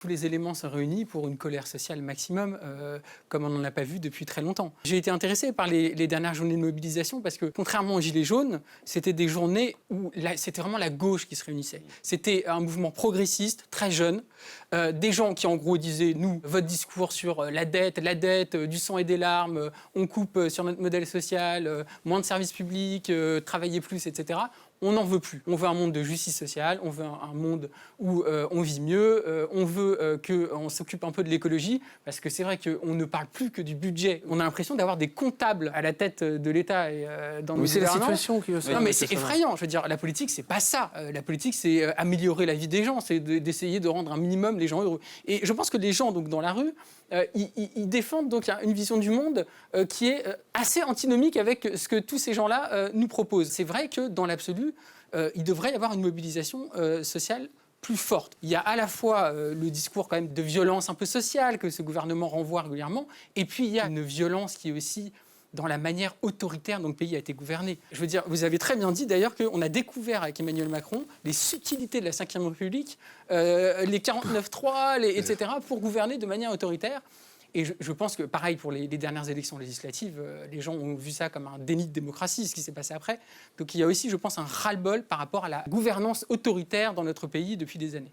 Tous les éléments sont réunis pour une colère sociale maximum, comme on n'en a pas vu depuis très longtemps. J'ai été intéressé par les dernières journées de mobilisation parce que, contrairement aux Gilets jaunes, c'était des journées où c'était vraiment la gauche qui se réunissait. C'était un mouvement progressiste, très jeune, des gens qui, en gros, disaient « Nous, votre discours sur la dette, du sang et des larmes, on coupe sur notre modèle social, moins de services publics, travailler plus, etc. » On n'en veut plus. On veut un monde de justice sociale, on veut un monde où on vit mieux, on veut qu'on s'occupe un peu de l'écologie, parce que c'est vrai qu'on ne parle plus que du budget. On a l'impression d'avoir des comptables à la tête de l'État et dans nos Mais c'est la gouvernants. situation qui veut ça. Non, mais c'est effrayant. Je veux dire, la politique, c'est pas ça. La politique, c'est améliorer la vie des gens, c'est d'essayer de rendre un minimum les gens heureux. Et je pense que les gens, donc, dans la rue, ils défendent donc une vision du monde qui est assez antinomique avec ce que tous ces gens-là nous proposent. C'est vrai que, dans l'absolu, il devrait y avoir une mobilisation sociale plus forte. Il y a à la fois le discours quand même de violence un peu sociale que ce gouvernement renvoie régulièrement, et puis il y a une violence qui est aussi dans la manière autoritaire dont le pays a été gouverné. Je veux dire, vous avez très bien dit d'ailleurs qu'on a découvert avec Emmanuel Macron les subtilités de la Ve République, les 49.3, etc., pour gouverner de manière autoritaire. Et je pense que, pareil, pour les dernières élections législatives, les gens ont vu ça comme un déni de démocratie, ce qui s'est passé après. Donc il y a aussi, je pense, un ras-le-bol par rapport à la gouvernance autoritaire dans notre pays depuis des années.